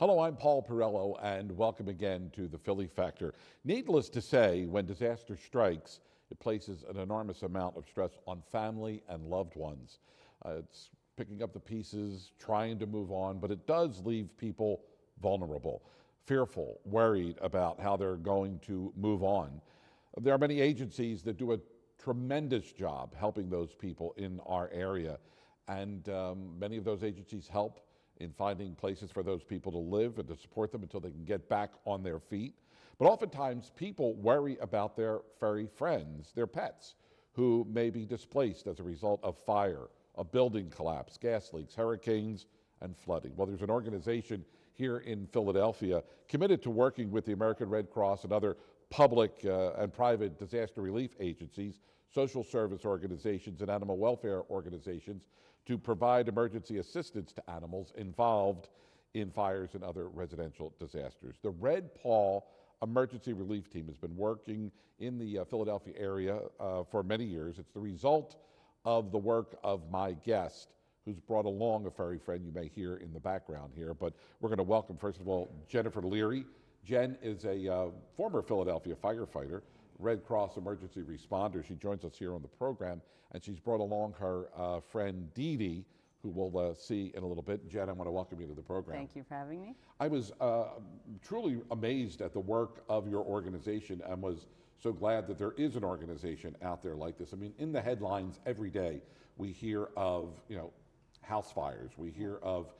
Hello, I'm Paul Perello, and welcome again to the Philly Factor. Needless to say, when disaster strikes, it places an enormous amount of stress on family and loved ones. It's picking up the pieces, trying to move on, but it does leave people vulnerable, fearful, worried about how they're going to move on. There are many agencies that do a tremendous job helping those people in our area, and many of those agencies help in finding places for those people to live and to support them until they can get back on their feet. But oftentimes people worry about their furry friends, their pets, who may be displaced as a result of fire, a building collapse, gas leaks, hurricanes, and flooding. Well, there's an organization here in Philadelphia committed to working with the American Red Cross and other public and private disaster relief agencies, social service organizations, and animal welfare organizations to provide emergency assistance to animals involved in fires and other residential disasters. The Red Paw Emergency Relief Team has been working in the Philadelphia area for many years. It's the result of the work of my guest, who's brought along a furry friend you may hear in the background here. But we're going to welcome, first of all, Jennifer Leary. Jen is a former Philadelphia firefighter, Red Cross emergency responder. She joins us here on the program, and she's brought along her friend Dee Dee, who we'll see in a little bit. Jen, I want to welcome you to the program. Thank you for having me. I was truly amazed at the work of your organization and was so glad that there is an organization out there like this. I mean, in the headlines every day, we hear of, house fires. We hear of,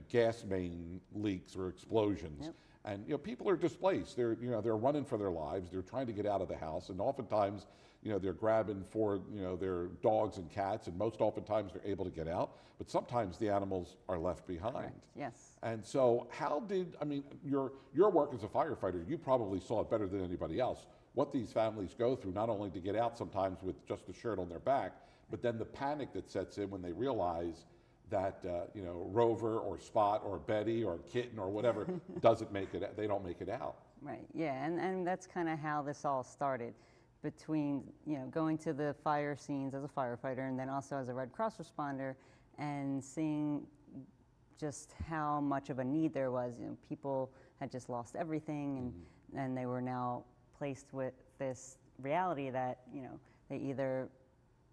gas main leaks or explosions. Yep. And people are displaced. They're running for their lives. They're trying to get out of the house, and oftentimes they're grabbing for their dogs and cats, and most oftentimes they're able to get out. But sometimes the animals are left behind. Correct. Yes. And so, your work as a firefighter? You probably saw it better than anybody else. What these families go through, not only to get out sometimes with just a shirt on their back, but then the panic that sets in when they realize that Rover or Spot or Betty or Kitten or whatever doesn't make it. They don't make it out. Right. Yeah. And that's kind of how this all started. Between going to the fire scenes as a firefighter and then also as a Red Cross responder, and seeing just how much of a need there was. People had just lost everything, and they were now placed with this reality that they either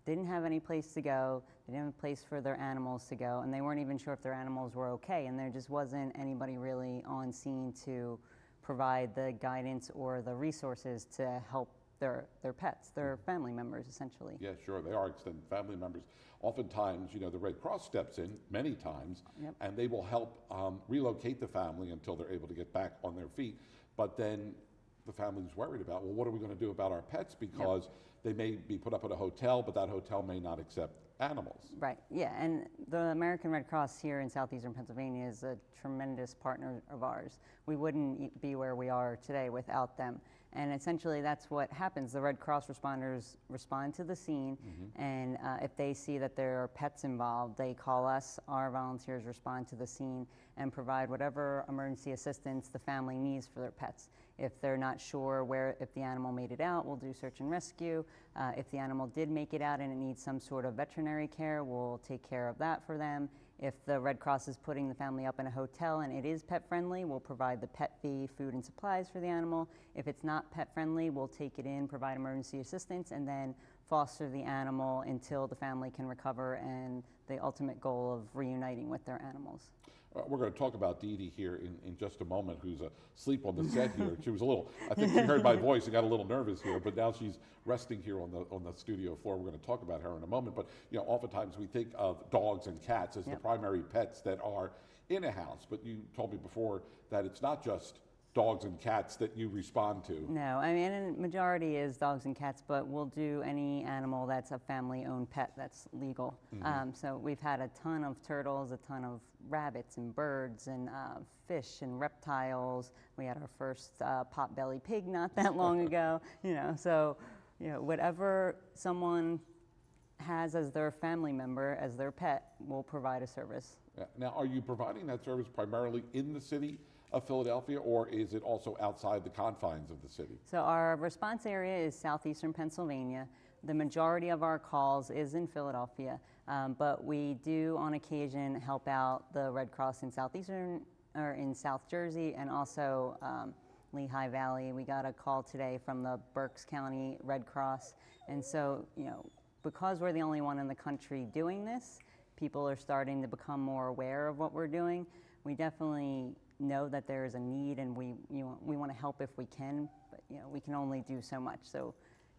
didn't have any place to go, they didn't have a place for their animals to go, and they weren't even sure if their animals were okay, and there just wasn't anybody really on scene to provide the guidance or the resources to help their pets, their family members, essentially. Yeah, sure, they are extended family members. Oftentimes, the Red Cross steps in many times, Yep. and they will help relocate the family until they're able to get back on their feet. But then the family's worried about, well, what are we going to do about our pets? Because Yep. they may be put up at a hotel, but that hotel may not accept animals. Right, yeah, and the American Red Cross here in southeastern Pennsylvania is a tremendous partner of ours. We wouldn't be where we are today without them. And essentially that's what happens. The Red Cross responders respond to the scene, and if they see that there are pets involved, they call us. Our volunteers respond to the scene and provide whatever emergency assistance the family needs for their pets. If they're not sure if the animal made it out, we'll do search and rescue. If the animal did make it out and it needs some sort of veterinary care, we'll take care of that for them. If the Red Cross is putting the family up in a hotel and it is pet friendly, we'll provide the pet fee, food and supplies for the animal. If it's not pet friendly, we'll take it in, provide emergency assistance, and then foster the animal until the family can recover and the ultimate goal of reuniting with their animals. We're going to talk about Dee Dee here in just a moment, who's asleep on the set here. She was I think she heard my voice and got a little nervous here, but now she's resting here on the studio floor. We're going to talk about her in a moment. But oftentimes we think of dogs and cats as Yep. the primary pets that are in a house. But you told me before that it's not just dogs and cats that you respond to. No, I mean, and majority is dogs and cats, but we'll do any animal that's a family-owned pet that's legal. So we've had a ton of turtles, a ton of rabbits and birds and fish and reptiles. We had our first pot-bellied pig not that long ago. So whatever someone has as their family member, as their pet, will provide a service. Now, are you providing that service primarily in the city of Philadelphia, or is it also outside the confines of the city? So our response area is southeastern Pennsylvania. The majority of our calls is in Philadelphia, but we do on occasion help out the Red Cross in southeastern or in South Jersey, and also Lehigh Valley. We got a call today from the Berks County Red Cross, and so, you know, because we're the only one in the country doing this, people are starting to become more aware of what we're doing. We definitely know that there is a need, and we want to help if we can, but you know, we can only do so much. So,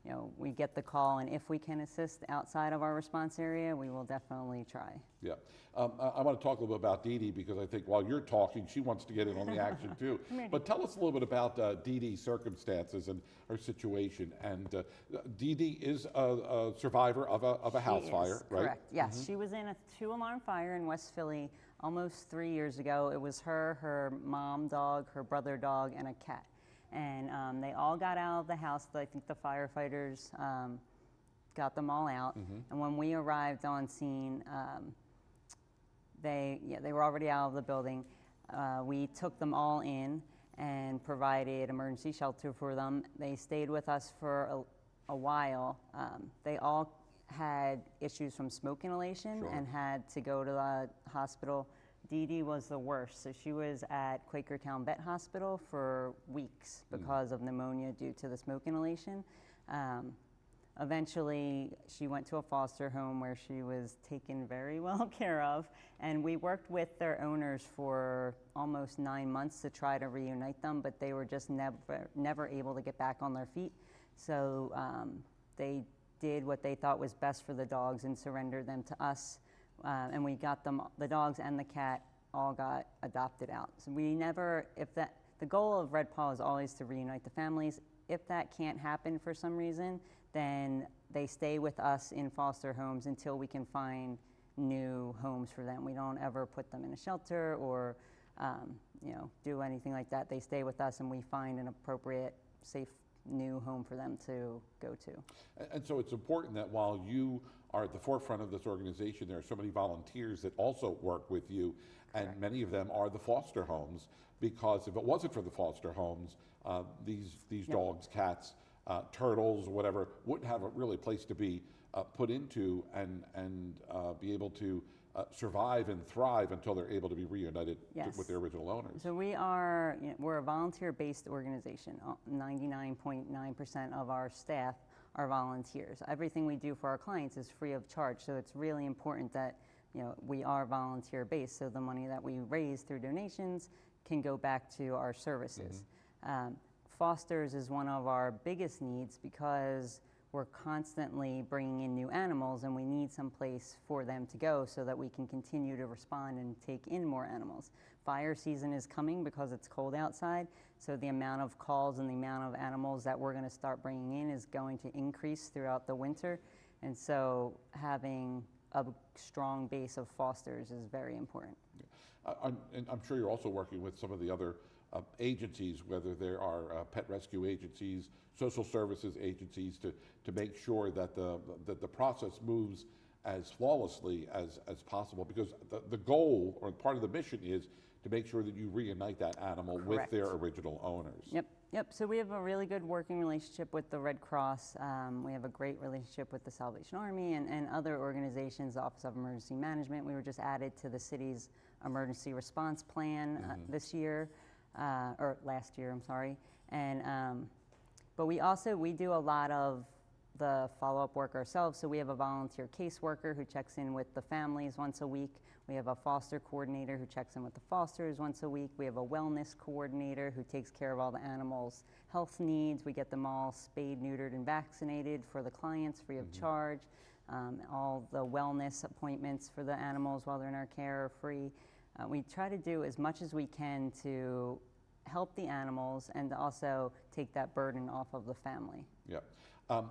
you know, we get the call, and if we can assist outside of our response area, we will definitely try. Yeah. I want to talk a little bit about Dee Dee, because I think while you're talking, she wants to get in on the action too. But tell us a little bit about Dee Dee's circumstances and her situation. And Dee Dee is a survivor of a house fire, right? Correct. Yes, she was in a 2-alarm fire in West Philly almost 3 years ago. It was her mom dog, her brother dog, and a cat. And they all got out of the house. I think the firefighters got them all out. And when we arrived on scene, they were already out of the building. We took them all in and provided emergency shelter for them. They stayed with us for a while. They all had issues from smoke inhalation and had to go to the hospital. Dee Dee was the worst. So she was at Quakertown Vet Hospital for weeks because of pneumonia due to the smoke inhalation. Eventually, she went to a foster home where she was taken very well care of, and we worked with their owners for almost 9 months to try to reunite them, but they were just never able to get back on their feet. So they did what they thought was best for the dogs and surrendered them to us. And we got them, the dogs and the cat all got adopted out. So we never, the goal of Red Paw is always to reunite the families. If that can't happen for some reason, then they stay with us in foster homes until we can find new homes for them. We don't ever put them in a shelter or you know, do anything like that. They stay with us and we find an appropriate, safe new home for them to go to. And so it's important that while you are at the forefront of this organization, there are so many volunteers that also work with you, and many of them are the foster homes, because if it wasn't for the foster homes, these dogs, cats, turtles, whatever, wouldn't have a really place to be put into and be able to survive and thrive until they're able to be reunited with their original owners. So we're a volunteer-based organization. 99.9% of our staff are volunteers. Everything we do for our clients is free of charge. So it's really important that, you know, we are volunteer-based. So the money that we raise through donations can go back to our services. Fosters is one of our biggest needs because we're constantly bringing in new animals, and we need some place for them to go so that we can continue to respond and take in more animals. Fire season is coming because it's cold outside, so the amount of calls and the amount of animals that we're going to start bringing in is going to increase throughout the winter, and so having a strong base of fosters is very important. And I'm sure you're also working with some of the other agencies, whether there are pet rescue agencies, social services agencies, to make sure that the process moves as flawlessly as possible, because the goal or part of the mission is to make sure that you reunite that animal with their original owners. Yep. So we have a really good working relationship with the Red Cross. We have a great relationship with the Salvation Army and other organizations, the Office of Emergency Management. We were just added to the city's emergency response plan this year. Or last year, I'm sorry. And, but we do a lot of the follow-up work ourselves. So we have a volunteer caseworker who checks in with the families once a week. We have a foster coordinator who checks in with the fosters once a week. We have a wellness coordinator who takes care of all the animals' health needs. We get them all spayed, neutered, and vaccinated for the clients free of charge. All the wellness appointments for the animals while they're in our care are free. We try to do as much as we can to help the animals and also take that burden off of the family. Yeah.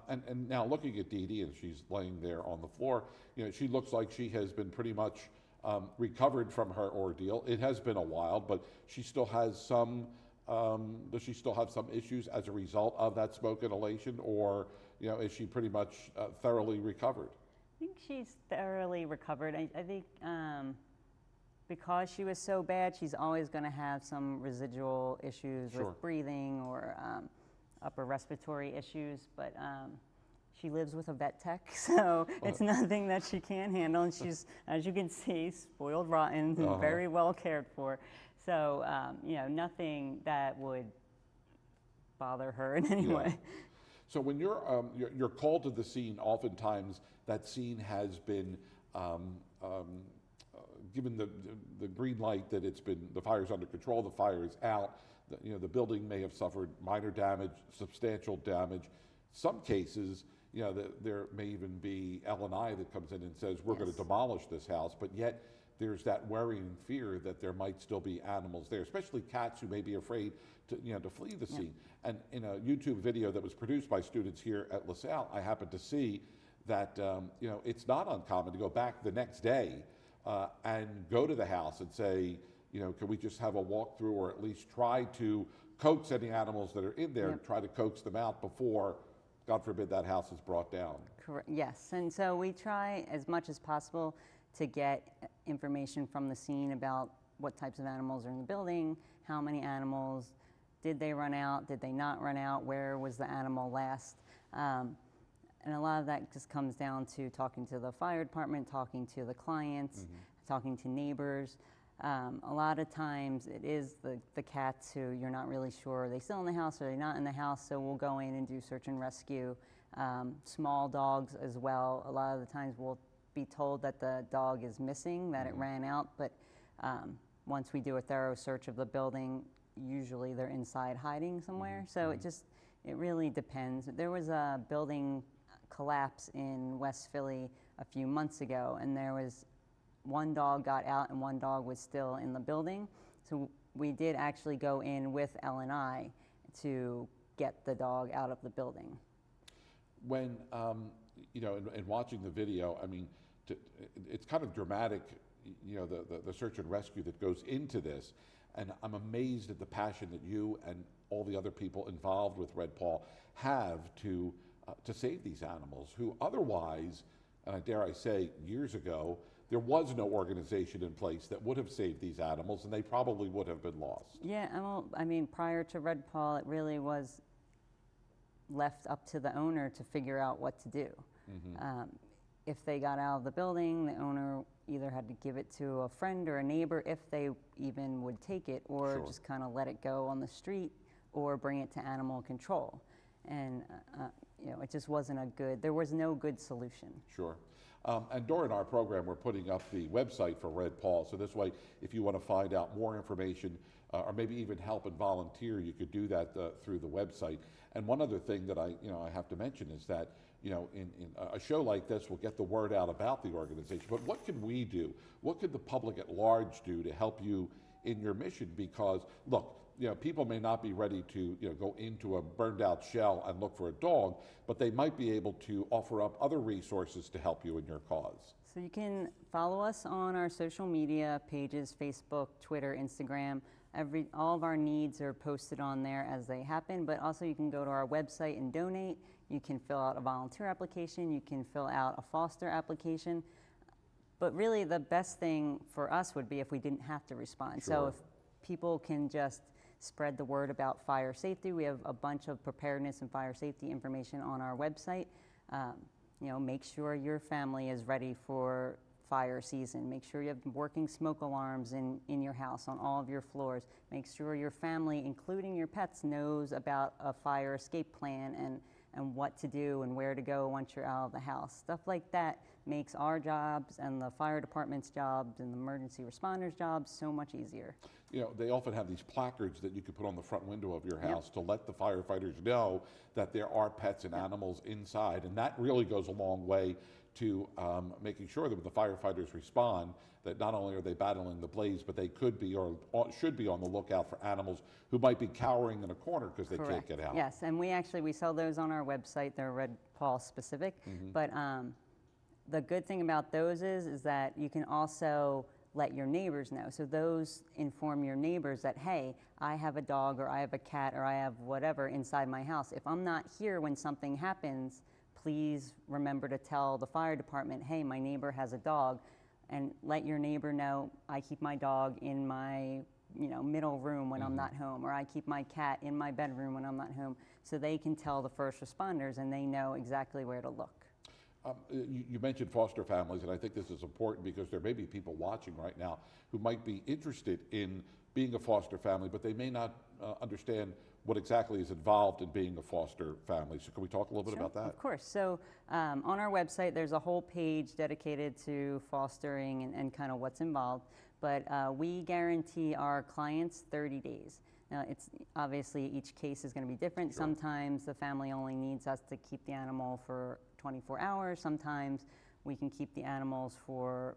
And now looking at Dee Dee, and she's laying there on the floor, you know, she looks like she has been pretty much recovered from her ordeal. It has been a while, but she still has some, does she still have some issues as a result of that smoke inhalation, or, you know, is she pretty much thoroughly recovered? I think she's thoroughly recovered. I think because she was so bad, she's always going to have some residual issues with breathing or upper respiratory issues, but she lives with a vet tech, so it's nothing that she can't handle, and she's, as you can see, spoiled rotten, very well cared for. So, nothing that would bother her in any Yeah. way. So when you're called to the scene, oftentimes that scene has been given the green light that the fire's under control, the fire is out. The building may have suffered minor damage, substantial damage. Some cases, there may even be L&I that comes in and says, we're going to demolish this house, but yet there's that worrying fear that there might still be animals there, especially cats who may be afraid to flee the scene. And in a YouTube video that was produced by students here at LaSalle, I happened to see that it's not uncommon to go back the next day and go to the house and say, can we just have a walkthrough, or at least try to coax any animals that are in there, and try to coax them out before, God forbid, that house is brought down. Correct. Yes, and so we try as much as possible to get information from the scene about what types of animals are in the building, how many animals, did they run out, did they not run out, where was the animal last. And a lot of that just comes down to talking to the fire department, talking to the clients, talking to neighbors. A lot of times it is the cats who you're not really sure, are they still in the house, are they not in the house, so we'll go in and do search and rescue. Small dogs as well. A lot of the times we'll be told that the dog is missing, that it ran out, but once we do a thorough search of the building, usually they're inside hiding somewhere. So it really depends. There was a building collapse in West Philly a few months ago, and there was one dog got out and one dog was still in the building. So we did actually go in with L&I to get the dog out of the building. When, in watching the video, I mean, it's kind of dramatic, the search and rescue that goes into this. And I'm amazed at the passion that you and all the other people involved with Red Paw have to save these animals who otherwise, and I dare I say, years ago, there was no organization in place that would have saved these animals, and they probably would have been lost. Yeah, well, I mean, prior to Red Paw, it really was left up to the owner to figure out what to do. If they got out of the building, the owner either had to give it to a friend or a neighbor, if they even would take it, or just kind of let it go on the street, or bring it to animal control. And it just wasn't there was no good solution. Sure. And during our program, we're putting up the website for Red Paw. So this way, if you want to find out more information, or maybe even help and volunteer, you could do that through the website. And one other thing that I have to mention is that, in a show like this, we'll get the word out about the organization. But what can we do? What could the public at large do to help you in your mission? Because, look, people may not be ready to go into a burned out shell and look for a dog, but they might be able to offer up other resources to help you in your cause. So you can follow us on our social media pages, Facebook, Twitter, Instagram. All of our needs are posted on there as they happen, but also you can go to our website and donate. You can fill out a volunteer application. You can fill out a foster application. But really the best thing for us would be if we didn't have to respond. Sure. So if people can just spread the word about fire safety. We have a bunch of preparedness and fire safety information on our website. Make sure your family is ready for fire season. Make sure you have working smoke alarms in your house on all of your floors. Make sure your family, including your pets, knows about a fire escape plan and what to do and where to go once you're out of the house. Stuff like that makes our jobs and the fire department's jobs and the emergency responders' jobs so much easier. They often have these placards that you could put on the front window of your house to let the firefighters know that there are pets and animals inside. And that really goes a long way to making sure that when the firefighters respond, that not only are they battling the blaze, but they could be or should be on the lookout for animals who might be cowering in a corner because they can't get out. Yes, and we sell those on our website. They're Red Paw specific. But the good thing about those is that you can also let your neighbors know. So those inform your neighbors that, hey, I have a dog or I have a cat or I have whatever inside my house. If I'm not here when something happens, please remember to tell the fire department, hey, my neighbor has a dog, and let your neighbor know I keep my dog in my middle room when I'm not home, or I keep my cat in my bedroom when I'm not home, so they can tell the first responders and they know exactly where to look. You mentioned foster families, and I think this is important because there may be people watching right now who might be interested in being a foster family, but they may not understand what exactly is involved in being a foster family. So can we talk a little bit about that? Of course. So on our website, there's a whole page dedicated to fostering and kind of what's involved. But we guarantee our clients 30 days. Now, it's obviously each case is going to be different. Sure. Sometimes the family only needs us to keep the animal for 24 hours. Sometimes we can keep the animals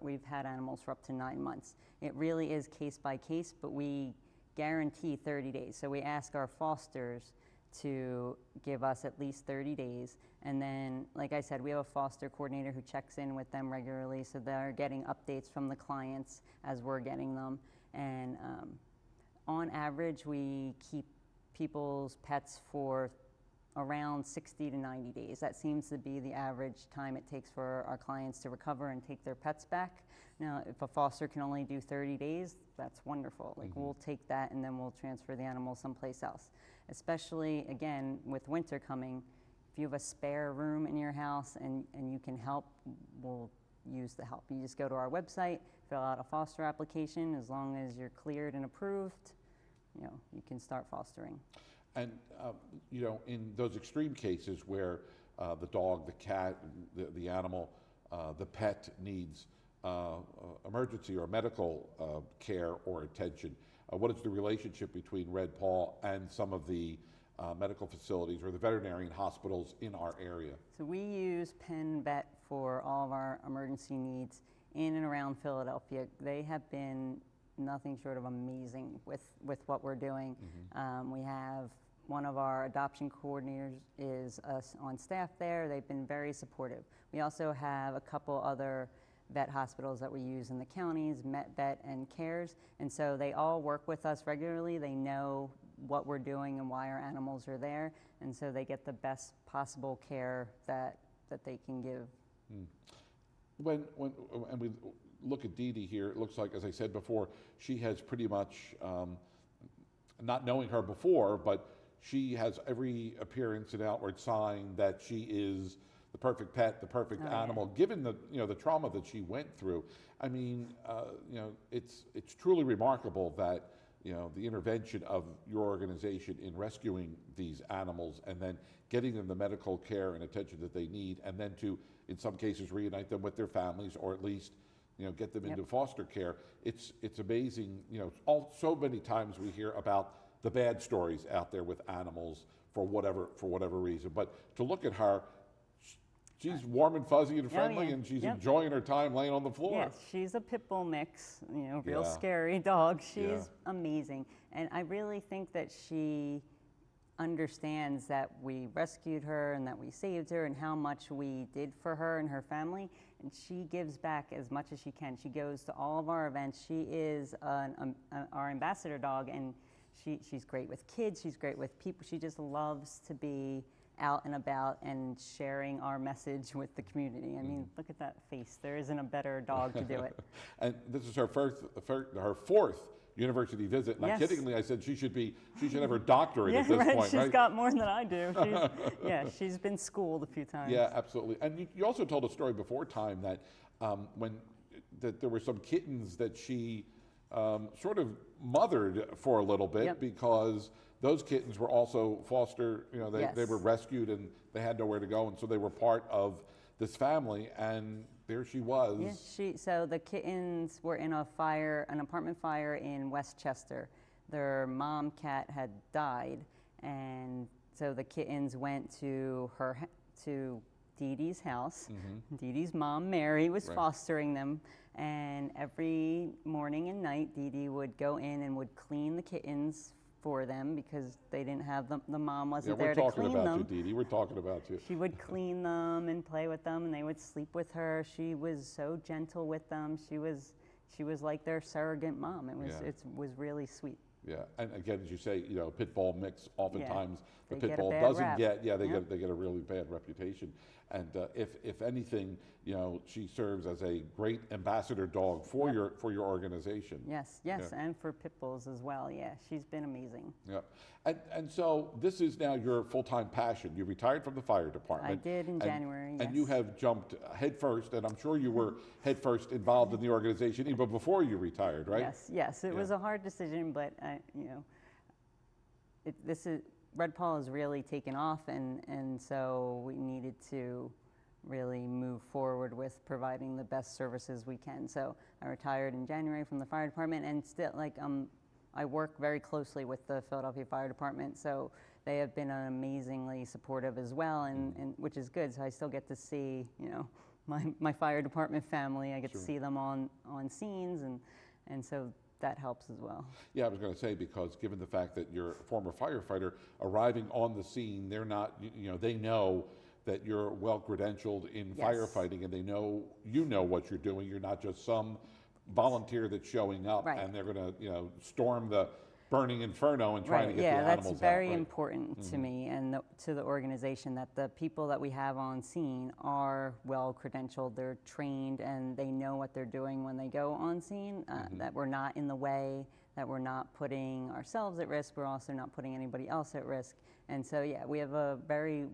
we've had animals for up to 9 months. It really is case by case, but we guarantee 30 days. So we ask our fosters to give us at least 30 days. And then, like I said, we have a foster coordinator who checks in with them regularly, so they're getting updates from the clients as we're getting them. And on average, we keep people's pets for around 60 to 90 days. That seems to be the average time it takes for our clients to recover and take their pets back. Now, if a foster can only do 30 days, that's wonderful. Like, we'll take that and then we'll transfer the animal someplace else. Especially, again, with winter coming, if you have a spare room in your house and you can help, we'll use the help. You just go to our website, fill out a foster application. As long as you're cleared and approved, you can start fostering. And, in those extreme cases where the dog, the cat, the animal, the pet needs emergency or medical care or attention, what is the relationship between Red Paw and some of the medical facilities or the veterinarian hospitals in our area? So we use Penn Vet for all of our emergency needs in and around Philadelphia. They have been nothing short of amazing with what we're doing. We have one of our adoption coordinators is on staff there. They've been very supportive. We also have a couple other vet hospitals that we use in the counties, MetVet and CARES, and so they all work with us regularly. They know what we're doing and why our animals are there, and so they get the best possible care that they can give. When we look at Dee Dee here, it looks like, as I said before, she has pretty much, not knowing her before, but she has every appearance and outward sign that she is the perfect pet, the perfect animal, given the the trauma that she went through. I mean, it's truly remarkable that the intervention of your organization in rescuing these animals and then getting them the medical care and attention that they need, and then to, in some cases, reunite them with their families, or at least get them into foster care. It's amazing. So many times we hear about the bad stories out there with animals for whatever reason, but to look at her, she's warm and fuzzy and friendly, and she's enjoying her time laying on the floor. Yes, she's a pit bull mix, real scary dog. She's amazing. And I really think that she understands that we rescued her and that we saved her and how much we did for her and her family. And she gives back as much as she can. She goes to all of our events. She is our ambassador dog, and she's great with kids. She's great with people. She just loves to be out and about and sharing our message with the community. I mean, look at that face. There isn't a better dog to do it. And this is her fourth university visit. And kiddingly, I said she should have her doctorate at this point, She's got more than I do. She's been schooled a few times. Yeah, absolutely. And you also told a story before time that that there were some kittens that she sort of mothered for a little bit because those kittens were also foster, they were rescued and they had nowhere to go, and so they were part of this family, and there she was. Yeah, so the kittens were in an apartment fire in Westchester. Their mom cat had died, and so the kittens went to Dee Dee's house. Dee Dee's mom, Mary, was fostering them, and every morning and night, Dee Dee would go in and would clean the kittens for them because they didn't have them. The mom wasn't there to clean them. We're talking about you, Dee Dee. We're talking about you. She would clean them and play with them, and they would sleep with her. She was so gentle with them. She was like their surrogate mom. It was really sweet. Yeah, and again, as you say, you know, pit bull mix, oftentimes the They pit get a bull bad doesn't rap. get, yeah, they Yep. get, they get a really bad reputation. And if anything, you know, she serves as a great ambassador dog for Yep. for your organization. Yes, yes, and for pit bulls as well. Yeah, she's been amazing. Yeah, and so this is now your full-time passion. You retired from the fire department. I did in January, And you yes. have jumped headfirst, and I'm sure you were headfirst involved in the organization even before you retired, right? Yes, yes. It Yeah. was a hard decision, but you know, this is Red Paw has really taken off, and so we needed to really move forward with providing the best services we can. So I retired in January from the fire department, and still I work very closely with the Philadelphia Fire Department, so they have been amazingly supportive as well, and which is good. So I still get to see, you know, my fire department family. I get to see them on scenes, and so that helps as well. Yeah, I was going to say, because given the fact that you're a former firefighter arriving on the scene, they're not, you know, they know that you're well credentialed in Yes. firefighting, and they know you know what you're doing. You're not just some volunteer that's showing up, Right. and they're going to, you know, storm the burning inferno and trying to get Yeah, the that's animals very out. Right. important to me and to the organization, that the people that we have on scene are well credentialed, they're trained, and they know what they're doing when they go on scene, that we're not in the way, that we're not putting ourselves at risk, we're also not putting anybody else at risk. And so, yeah, we have a very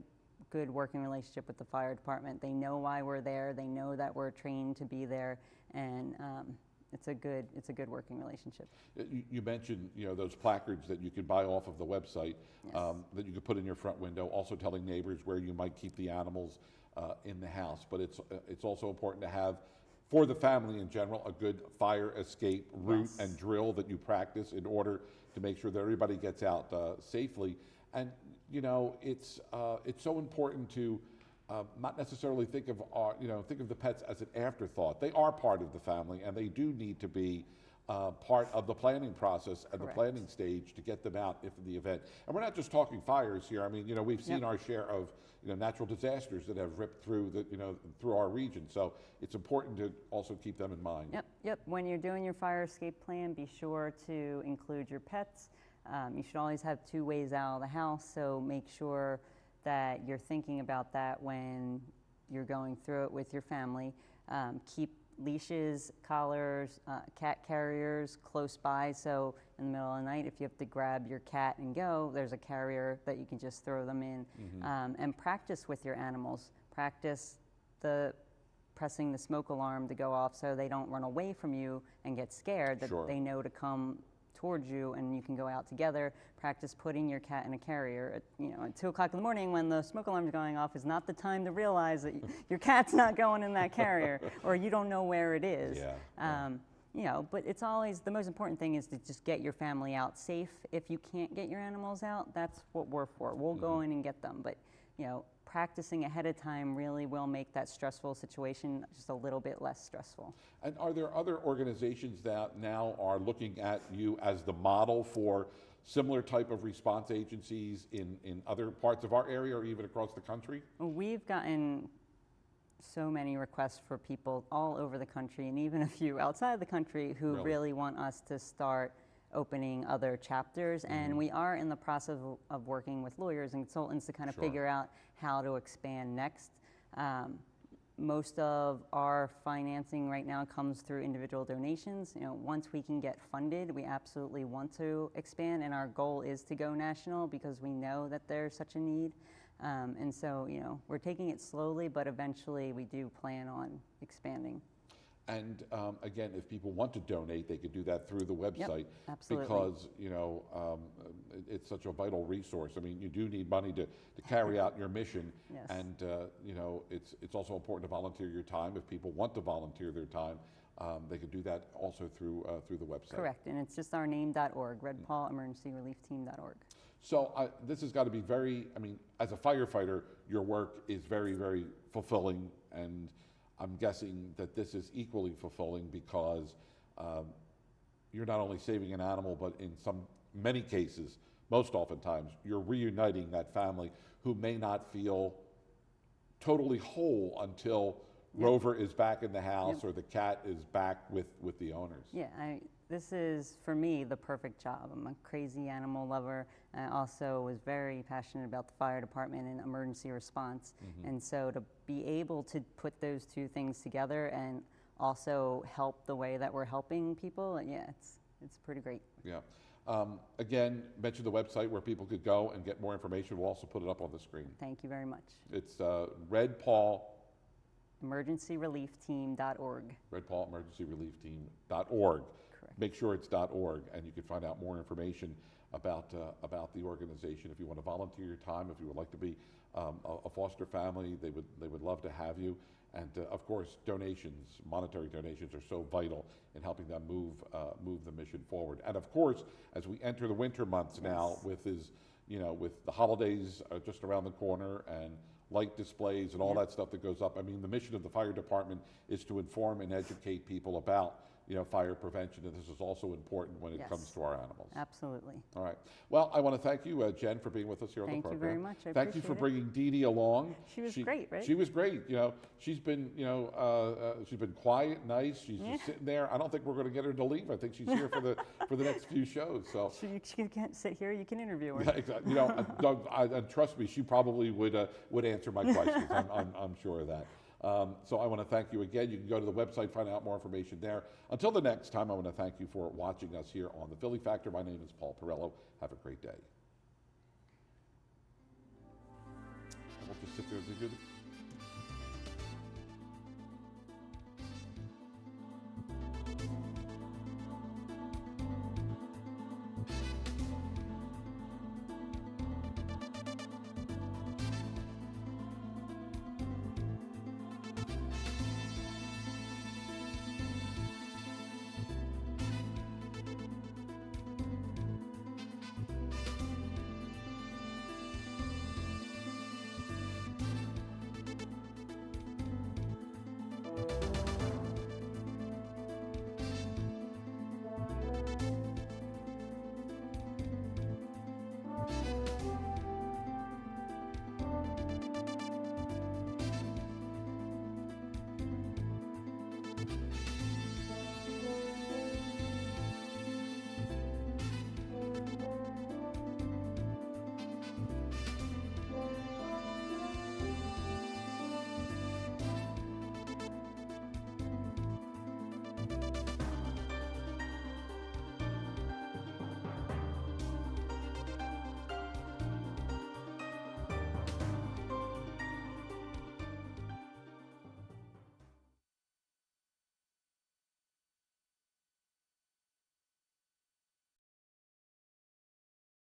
good working relationship with the fire department. They know why we're there, they know that we're trained to be there, and it's a good working relationship. You mentioned, you know, those placards that you could buy off of the website, Yes. that you could put in your front window, also telling neighbors where you might keep the animals in the house. But it's also important to have, for the family in general, a good fire escape route Yes. and drill that you practice in order to make sure that everybody gets out safely. And you know, it's so important to not necessarily think of think of the pets as an afterthought. They are part of the family, and they do need to be part of the planning process and Correct. the planning stage to get them out if in the event. And we're not just talking fires here. I mean, you know, we've seen Yep. our share of, you know, natural disasters that have ripped through the, you know, through our region. So it's important to also keep them in mind. Yep. When you're doing your fire escape plan, be sure to include your pets. You should always have 2 ways out of the house, so make sure that you're thinking about that when you're going through it with your family. Keep leashes, collars, cat carriers close by, so in the middle of the night, if you have to grab your cat and go, there's a carrier that you can just throw them in. And practice with your animals. Practice pressing the smoke alarm to go off so they don't run away from you and get scared, that Sure. they know to come towards you and you can go out together. Practice putting your cat in a carrier. At 2 o'clock in the morning when the smoke alarm is going off is not the time to realize that your cat's not going in that carrier or you don't know where it is. Yeah. But it's always, the most important thing is to just get your family out safe. If you can't get your animals out, that's what we're for. We'll go in and get them. But, practicing ahead of time really will make that stressful situation just a little bit less stressful. And are there other organizations that now are looking at you as the model for similar type of response agencies in other parts of our area or even across the country? We've gotten so many requests for people all over the country and even a few outside the country who really want us to start opening other chapters, and we are in the process of working with lawyers and consultants to kind of figure out how to expand next. Most of our financing right now comes through individual donations. Once we can get funded, we absolutely want to expand, and our goal is to go national because we know that there's such a need. And so, we're taking it slowly, but eventually we do plan on expanding. And again, if people want to donate, they could do that through the website. Absolutely. Because, it's such a vital resource. I mean, you do need money to carry out your mission. Yes. And, it's also important to volunteer your time. If people want to volunteer their time, they could do that also through the website. Correct, and it's just our name.org, redpawemergencyreliefteam.org. So this has got to be as a firefighter, your work is very, very fulfilling, and I'm guessing that this is equally fulfilling because you're not only saving an animal, but in many cases, most oftentimes, you're reuniting that family who may not feel totally whole until Rover is back in the house or the cat is back with the owners. Yeah, this is, for me, the perfect job. I'm a crazy animal lover. I also was very passionate about the fire department and emergency response. And so to be able to put those two things together and also help the way that we're helping people, yeah, it's pretty great. Yeah. Again, mention the website where people could go and get more information. We'll also put it up on the screen. Thank you very much. It's Red Paul emergencyreliefteam.org. redpaulemergencyreliefteam.org. Correct. Make sure it's .org, and you can find out more information about the organization. If you want to volunteer your time, if you would like to be a foster family, they would love to have you. And of course, donations, monetary donations, are so vital in helping them move the mission forward. And of course, as we enter the winter months now, with the holidays just around the corner and light displays and all that stuff that goes up. I mean, the mission of the fire department is to inform and educate people about fire prevention, and this is also important when it comes to our animals. Absolutely. All right. Well, I want to thank you, Jen, for being with us here on the program. Thank you very much. I Thank you for appreciate bringing Dee Dee along. She was great, right? She was great. She's been, she's been quiet, nice. She's just sitting there. I don't think we're going to get her to leave. I think she's here for the next few shows. So she can't sit here. You can interview her. yeah, exactly. And trust me, she probably would answer my questions. I'm sure of that. So I want to thank you again. You can go to the website, find out more information there. Until the next time, I want to thank you for watching us here on the Philly Factor. My name is Paul Perello. Have a great day. And we'll just sit there and do the